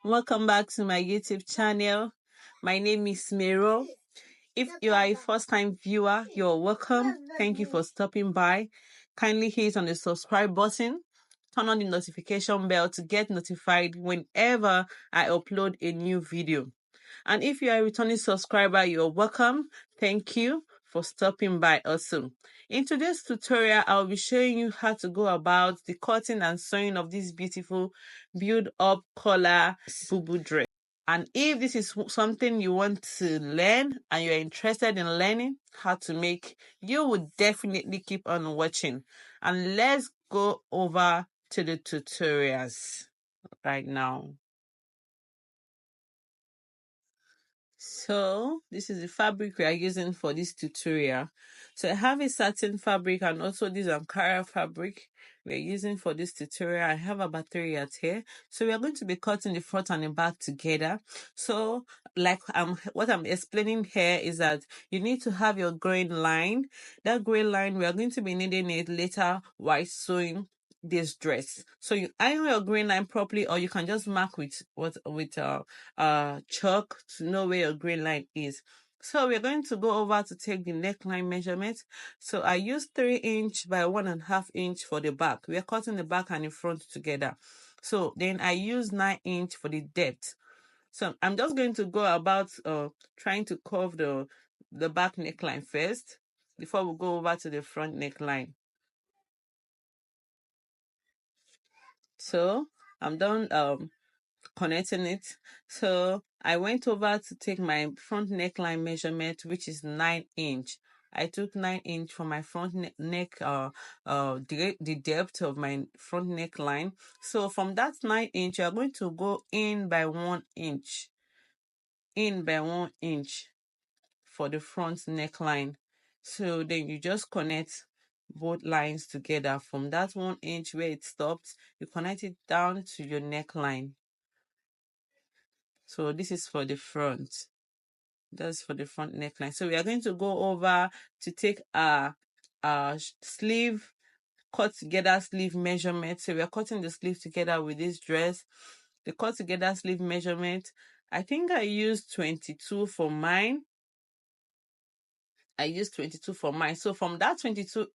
Welcome back to my YouTube channel. My name is Mero. If you are a first-time viewer, you're welcome. Thank you for stopping by. Kindly hit on the subscribe button. Turn on the notification bell to get notified whenever I upload a new video. And if you are a returning subscriber, you're welcome. Thank you for stopping by also. In today's tutorial, I'll be showing you how to go about the cutting and sewing of this beautiful build-up collar BUBU dress. And if this is something you want to learn and you're interested in learning how to make, you would definitely keep on watching. And let's go over to the tutorials right now. So this is the fabric we are using for this tutorial. So I have a satin fabric and also this Ankara fabric we're using for this tutorial. I have about 3 yards here. So we are going to be cutting the front and the back together. So like what I'm explaining here is that you need to have your grain line. That grain line, we are going to be needing it later while sewing this dress. So you iron your grain line properly, or you can just mark with chalk to know where your grain line is. So we're going to go over to take the neckline measurement. So I use 3" by 1.5" for the back. We are cutting the back and the front together. So then I use 9" for the depth. So I'm just going to go about trying to curve the back neckline first before we go over to the front neckline. So I'm done connecting it. So I went over to take my front neckline measurement, which is 9". I took 9" for my front neck, the depth of my front neckline. So from that 9". You are going to go in by 1". In by 1" for the front neckline. So then you just connect both lines together. From that 1" where it stops, you connect it down to your neckline. So this is for the front. That's for the front neckline. So we are going to go over to take our sleeve, cut together sleeve measurement. So we are cutting the sleeve together with this dress. The cut together sleeve measurement, I think I used 22 for mine. So from that 22"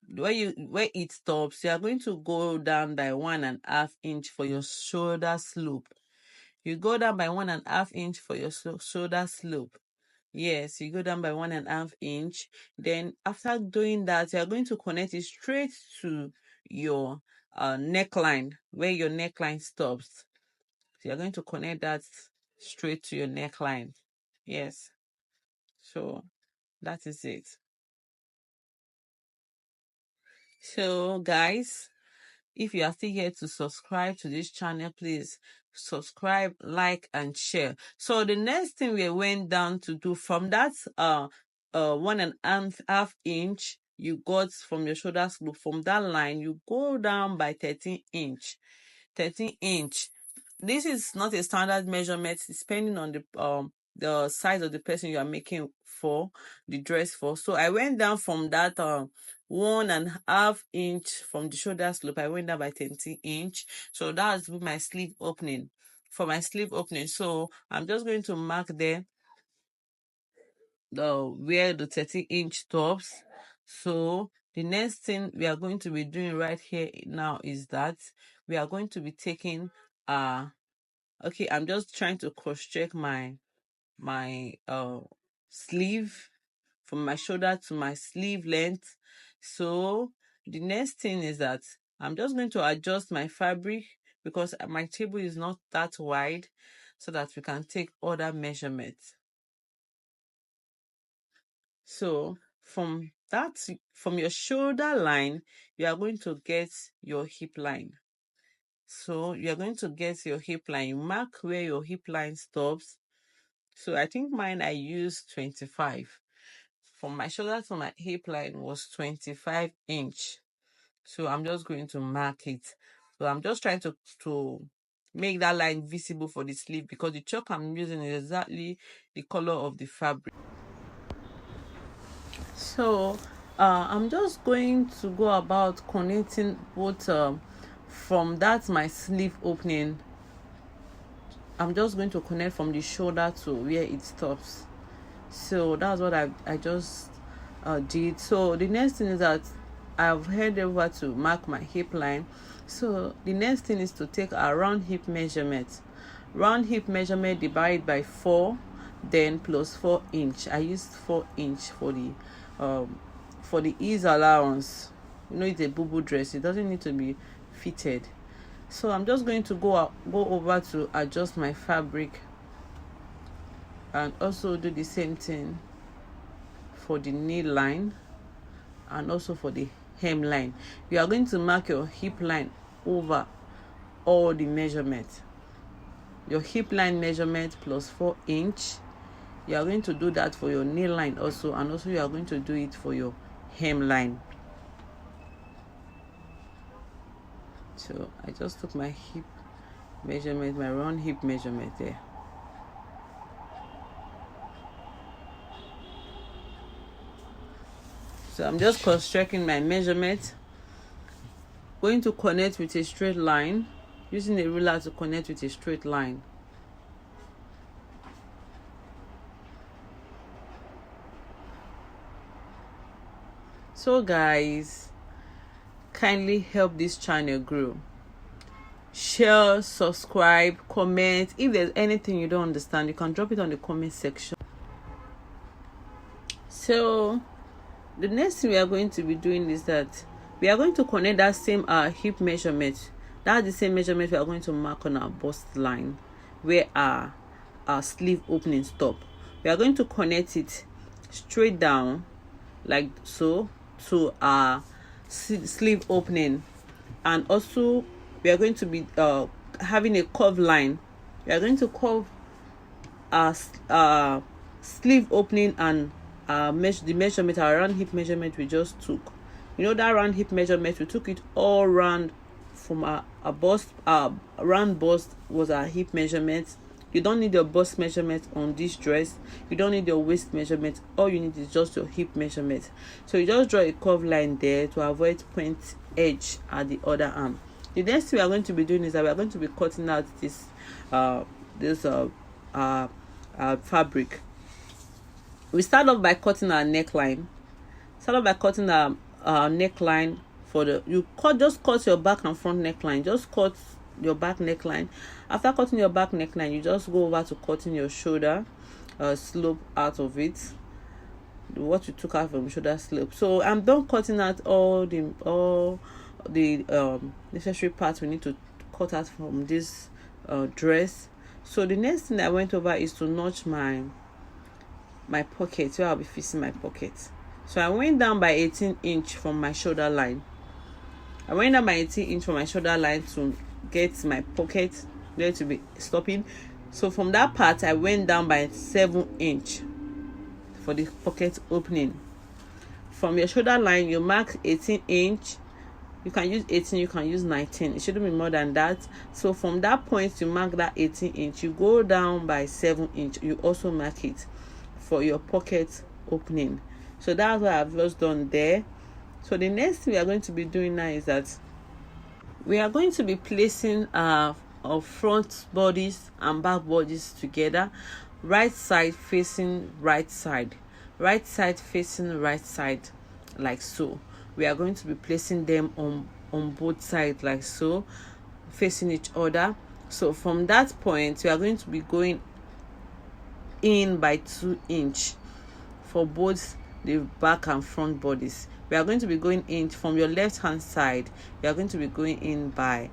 where it stops, you are going to go down by 1.5" for your shoulder slope. You go down by 1.5" for your shoulder slope. Yes, you go down by 1.5". Then after doing that, you are going to connect it straight to your neckline, where your neckline stops. So you're going to connect that straight to your neckline. Yes. So that is it. So guys, if you are still here to subscribe to this channel, please subscribe, like, and share. So the next thing we went down to do from that 1.5" you got from your shoulder slope, from that line, you go down by 13". 13". This is not a standard measurement. It's depending on the size of the person you are making for the dress for. So I went down from that 1.5" from the shoulder slope. I went down by 13". So that's my sleeve opening. For my sleeve opening, so I'm just going to mark there where the 13" stops. So the next thing we are going to be doing right here now is that we are going to be taking okay, I'm just trying to cross check my sleeve from my shoulder to my sleeve length. So the next thing is that I'm just going to adjust my fabric because my table is not that wide, so that we can take other measurements. So from your shoulder line, you are going to get your hip line. So you're going to get your hip line. You mark where your hip line stops. So I think mine, I used 25. From my shoulder to my hip line was 25". So I'm just going to mark it. So I'm just trying to make that line visible for the sleeve, because the chalk I'm using is exactly the color of the fabric. So I'm just going to go about connecting both from that my sleeve opening I'm just going to connect from the shoulder to where it stops. So that's what I just did. So the next thing is that I've headed over to mark my hip line. So the next thing is to take a round hip measurement. Round hip measurement divided by 4, then plus 4 inch. I used 4 inch for the ease allowance. You know, it's a BUBU dress, it doesn't need to be fitted. So I'm just going to go over to adjust my fabric and also do the same thing for the knee line and also for the hem line. You are going to mark your hip line over all the measurements. Your hip line measurement plus 4 inch. You are going to do that for your knee line also, and also you are going to do it for your hem line. So I just took my hip measurement, my round hip measurement there. So I'm just cross-checking my measurement, going to connect with a straight line, using a ruler to connect with a straight line. So guys, kindly help this channel grow. Share, subscribe, comment. If there's anything you don't understand, you can drop it on the comment section. So the next thing we are going to be doing is that we are going to connect that same hip measurement. That's the same measurement we are going to mark on our bust line where our sleeve opening stop. We are going to connect it straight down like so to our sleeve opening, and also we are going to be having a curved line. We are going to curve our sleeve opening and the measurement, our round hip measurement we just took. You know, that round hip measurement, we took it all round from our bust. Round bust was our hip measurement. You don't need your bust measurement on this dress. You don't need your waist measurement. All you need is just your hip measurement. So you just draw a curved line there to avoid point edge at the other arm. The next thing we are going to be doing is that we are going to be cutting out this fabric. We start off by cutting our neckline. Start off by cutting our neckline for just cut your back and front neckline. Just cut your back neckline. After cutting your back neckline, you just go over to cutting your shoulder slope out of it, what you took out from shoulder slope. So I'm done cutting out all the necessary parts we need to cut out from this dress. So the next thing I went over is to notch my pocket, where I'll be fixing my pocket. So I went down by 18 inch from my shoulder line. I went down by 18 inch from my shoulder line to get my pocket there to be stopping. So from that part I went down by 7 inch for the pocket opening. From your shoulder line you mark 18 inch. You can use 18, you can use 19. It shouldn't be more than that. So from that point you mark that 18 inch, you go down by 7 inch. You also mark it for your pocket opening. So that's what I've just done there. So the next thing we are going to be doing now is that we are going to be placing our front bodies and back bodies together, right side facing right side facing right side, like so. We are going to be placing them on both sides like so, facing each other. So from that point we are going to be going in by 2 inch for both the back and front bodies. We are going to be going in from your left hand side. You are going to be going in by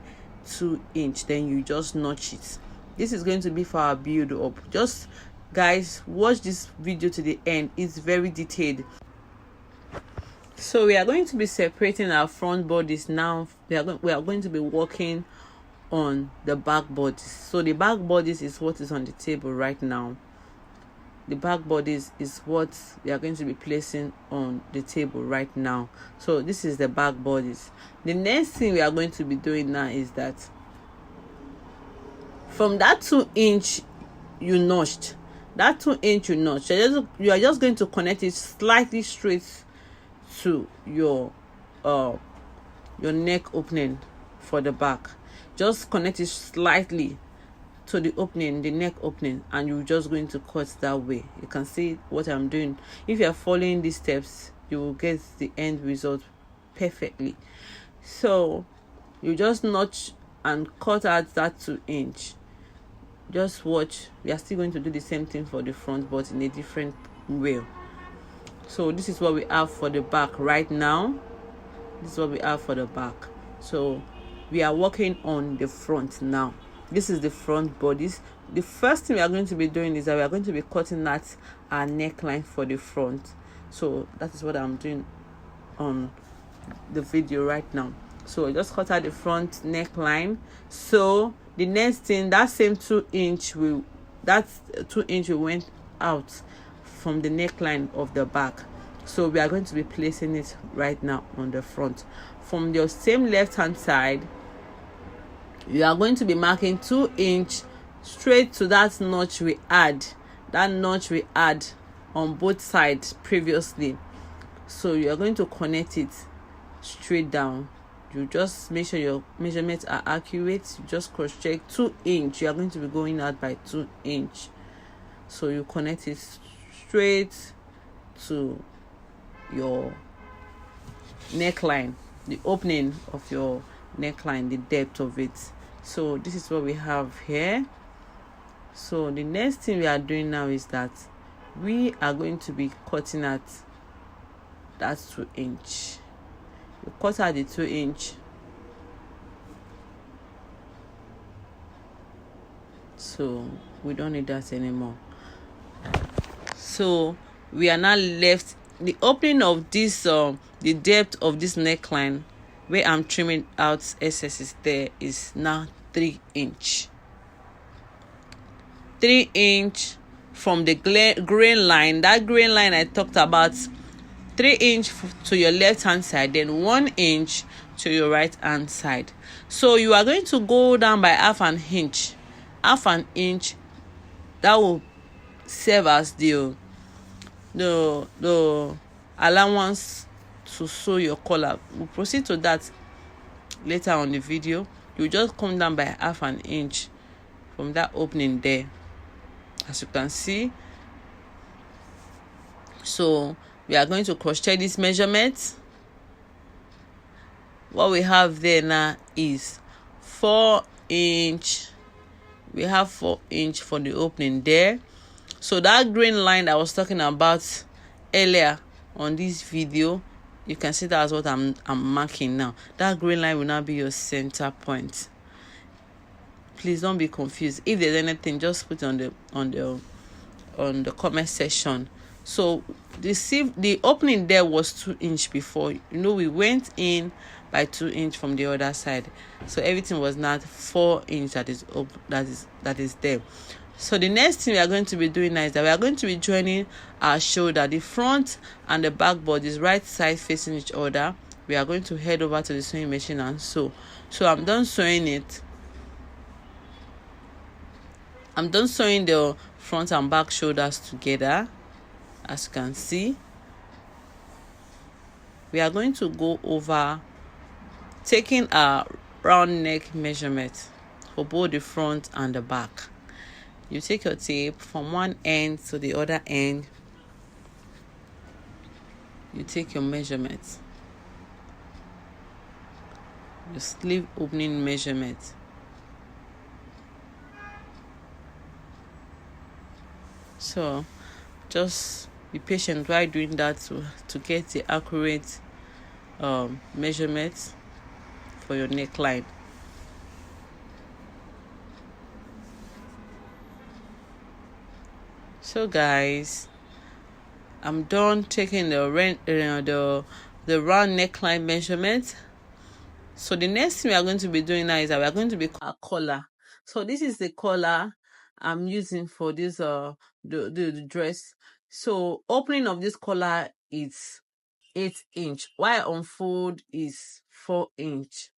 2 inch, then you just notch it. This is going to be for our build up. Just guys, watch this video to the end. It's very detailed. So we are going to be separating our front bodies now. We are going to be working on the back bodies. So the back bodies is what is on the table right now. The back bodies is what we are going to be placing on the table right now. So this is the back bodies. The next thing we are going to be doing now is that from that 2 inch you notched, you are just going to connect it slightly straight to your neck opening for the back. Just connect it slightly to the opening, the neck opening, and you're just going to cut that way. You can see what I'm doing. If you're following these steps, you will get the end result perfectly. So you just notch and cut out that 2-inch. Just watch. We are still going to do the same thing for the front, but in a different way. So this is what we have for the back right now. This is what we have for the back. So we are working on the front now. This is the front bodies. The first thing we are going to be doing is that we are going to be cutting out our neckline for the front. So that is what I'm doing on the video right now. So I just cut out the front neckline. So the next thing, that same 2-inch we went out from the neckline of the back. So we are going to be placing it right now on the front. From your same left hand side, you are going to be marking 2-inch straight to that notch we had on both sides previously. So you are going to connect it straight down. You just make sure your measurements are accurate. You just cross check 2-inch. You are going to be going out by 2-inch. So you connect it straight to your neckline, the opening of your neckline, the depth of it. So this is what we have here. So the next thing we are doing now is that we are going to be cutting at that 2-inch. You cut out the 2-inch. So we don't need that anymore. So we are now left the opening of this the depth of this neckline where I'm trimming out excesses there is now 3-inch. 3-inch from the grain line. That grain line I talked about, 3-inch to your left hand side, then 1-inch to your right hand side. So you are going to go down by half an inch. That will serve as the allowance to sew your collar. We'll proceed to that later on the video. You just come down by half an inch from that opening there, as you can see. So we are going to cross check this measurement. What we have there now is 4-inch. We have 4-inch for the opening there. So that green line I was talking about earlier on this video, you can see that's what I'm marking now. That green line will now be your center point. Please don't be confused. If there's anything, just put it on the comment section. So the opening there was 2-inch before. We went in by 2-inch from the other side. So everything was not 4-inch that is there. So the next thing we are going to be doing now is that we are going to be joining our shoulder. The front and the back bodies right side facing each other. We are going to head over to the sewing machine and sew. So I'm done sewing it. I'm done sewing the front and back shoulders together. As you can see, we are going to go over taking a round neck measurement for both the front and the back. You take your tape from one end to the other end. You take your measurement, your sleeve opening measurement. So just be patient while doing that to get the accurate measurements for your neckline. So guys, I'm done taking the round neckline measurement. So the next thing we are going to be doing now is that we are going to be a collar. So this is the collar I'm using for this the dress. So opening of this collar is 8-inch, while unfold is 4-inch.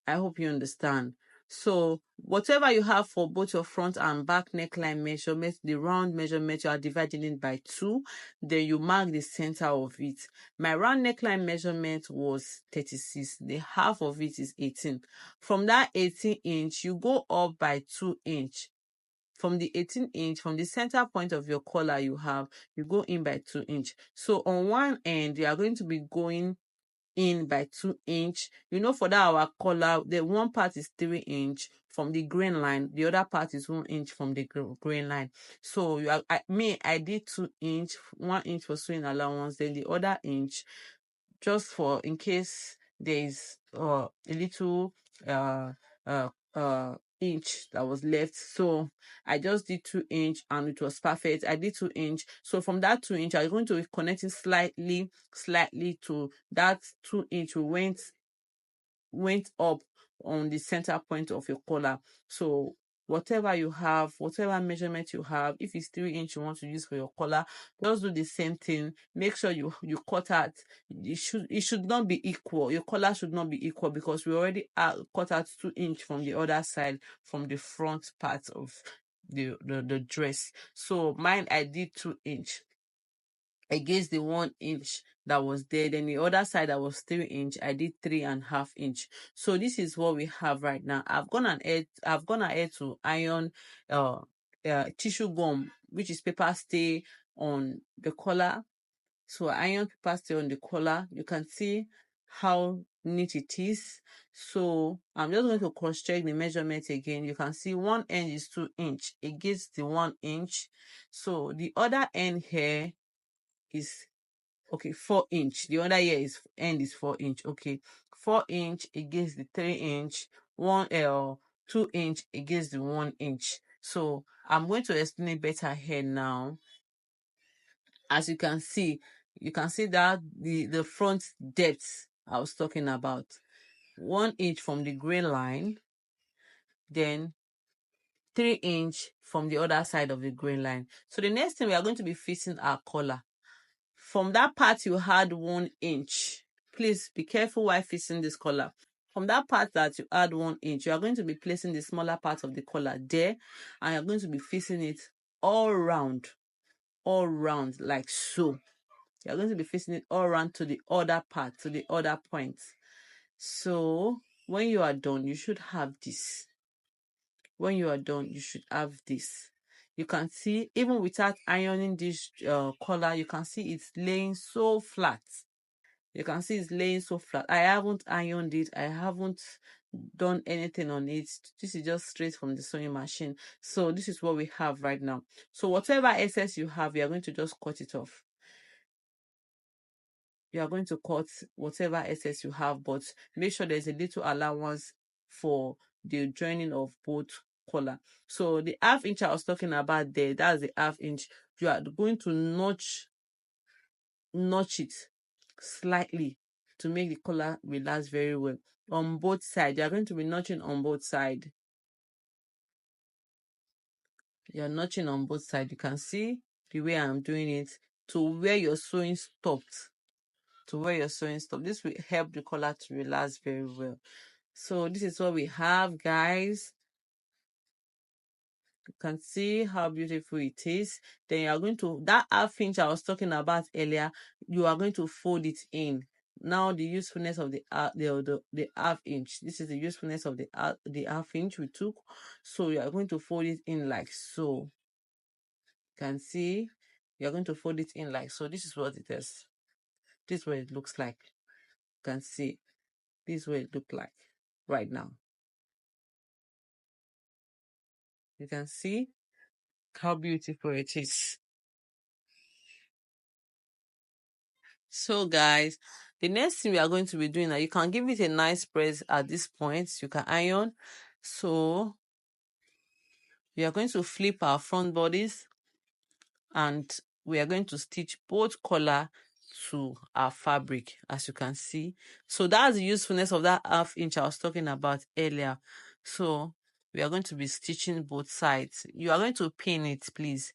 I hope you understand. So whatever you have for both your front and back neckline measurements, the round measurement, you are dividing it by 2. Then you mark the center of it. My round neckline measurement was 36. The half of it is 18. From that 18-inch, you go up by 2-inch. from the 18 inch, from the center point of your collar you go in by 2 inch. So on one end, you are going to be going in by 2 inch. For that our collar, the one part is 3 inch from the grain line, the other part is 1 inch from the grain line. So I did 2 inch, 1 inch for sewing allowance, then the other inch just for in case there is a little uh uh inch that was left. So I just did 2 inch and it was perfect. I did 2 inch. So from that 2 inch, I'm going to be connecting slightly to that 2 inch. We went up on the center point of your collar. So whatever you have, whatever measurement you have, if it's 3 inch you want to use for your collar, just do the same thing. Make sure you cut out. It should not be equal. Your collar should not be equal because we already cut out 2 inch from the other side, from the front part of the dress. So mine, I did 2 inch against the 1 inch that was there. Then the other side that was 3 inch, I did 3.5 inch. So this is what we have right now. I've gone ahead to iron tissue gum, which is paper stay on the collar. So I iron paper stay on the collar. You can see how neat it is. So I'm just going to cross check the measurement again. You can see one end is 2 inch against the 1 inch. So the other end here is 4 inch. The other end is 4 inch. 4 inch against the 3 inch, 2 inch against the 1 inch. So I'm going to explain it better here now. As you can see that the front depth I was talking about, 1 inch from the grain line, then 3 inch from the other side of the grain line. So the next thing, we are going to be fitting our collar. From that part you had 1 inch. Please be careful while fitting this collar. From that part that you add 1 inch, you are going to be placing the smaller part of the collar there, and you're going to be fitting it all round like so. You're going to be fitting it all around to the other part, to the other point. So when you are done, you should have this. When you are done, you should have this. You can see, even without ironing this collar, you can see it's laying so flat. You can see it's laying so flat. I haven't ironed it. I haven't done anything on it. This is just straight from the sewing machine. So this is what we have right now. So whatever excess you have, you are going to just cut it off. You are going to cut whatever excess you have, but make sure there's a little allowance for the joining of both collar. So the half inch I was talking about there, that's the half inch. You are going to notch it slightly to make the collar relax very well on both sides. You are going to be notching on both sides. You're notching on both sides. You can see the way I'm doing it to where your sewing stopped. This will help the collar to relax very well. So this is what we have, guys. You can see how beautiful it is. Then you are going to, that half inch I was talking about earlier, you are going to fold it in. Now the usefulness of the half inch. This is the usefulness of the half inch we took. So you are going to fold it in like so. You can see you are going to fold it in like so. This is what it is. This is what it looks like. You can see this is what it looks like right now. You can see how beautiful it is. So guys, the next thing we are going to be doing now, you can give it a nice press at this point. You can iron. So we are going to flip our front bodies and we are going to stitch both collar to our fabric, as you can see. So that's the usefulness of that half inch I was talking about earlier. So we are going to be stitching both sides. You are going to pin it, please.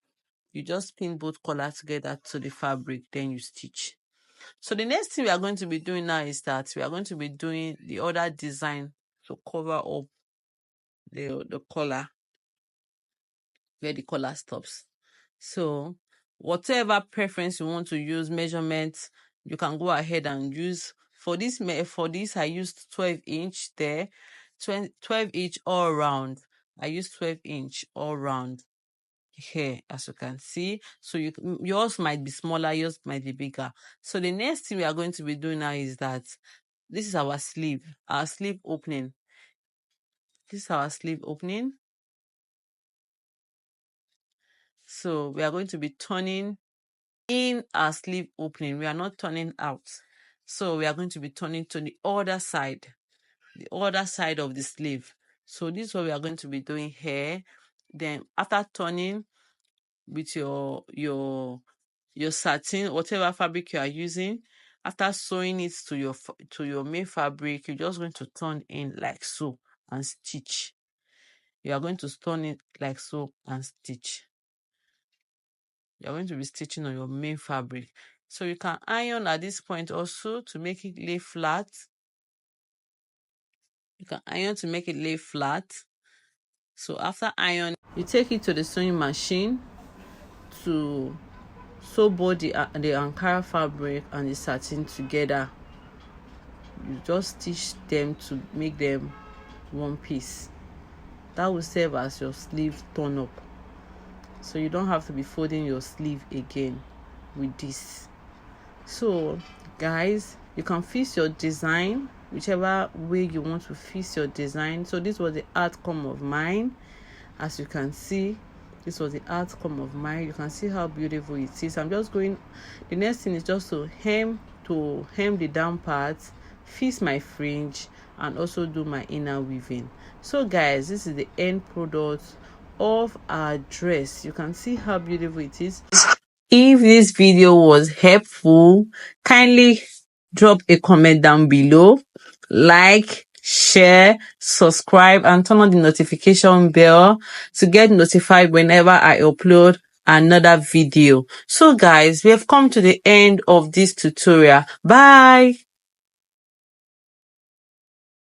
You just pin both collars together to the fabric, then you stitch. So the next thing we are going to be doing now is that we are going to be doing the other design to cover up the collar, where the collar stops. So whatever preference you want to use, measurements, you can go ahead and use. For this I used 12 inch there, 12 inch all round. I used 12 inch all round. here, as you can see. So yours might be smaller, yours might be bigger. So the next thing we are going to be doing now is that this is our sleeve opening. This is our sleeve opening. So we are going to be turning in our sleeve opening. We are not turning out. So we are going to be turning to the other side of the sleeve. So this is what we are going to be doing here. Then after turning with your satin, whatever fabric you are using, after sewing it to your main fabric, you're just going to turn in like so and stitch. You are going to turn it like so and stitch. You're going to be stitching on your main fabric. So you can iron at this point also to make it lay flat. You can iron to make it lay flat. So after iron, you take it to the sewing machine to sew both the Ankara fabric and the satin together. You just stitch them to make them one piece. That will serve as your sleeve turn up. So you don't have to be folding your sleeve again with this. So guys, you can fix your design whichever way you want to fix your design. So this was the outcome of mine. As you can see, this was the outcome of mine. You can see how beautiful it is. I'm just going, the next thing is just to hem the down part, fix my fringe, and also do my inner weaving. So guys, this is the end product of our dress. You can see how beautiful it is. If this video was helpful, kindly drop a comment down below, like, share, subscribe, and turn on the notification bell to get notified whenever I upload another video. So guys, we have come to the end of this tutorial. Bye.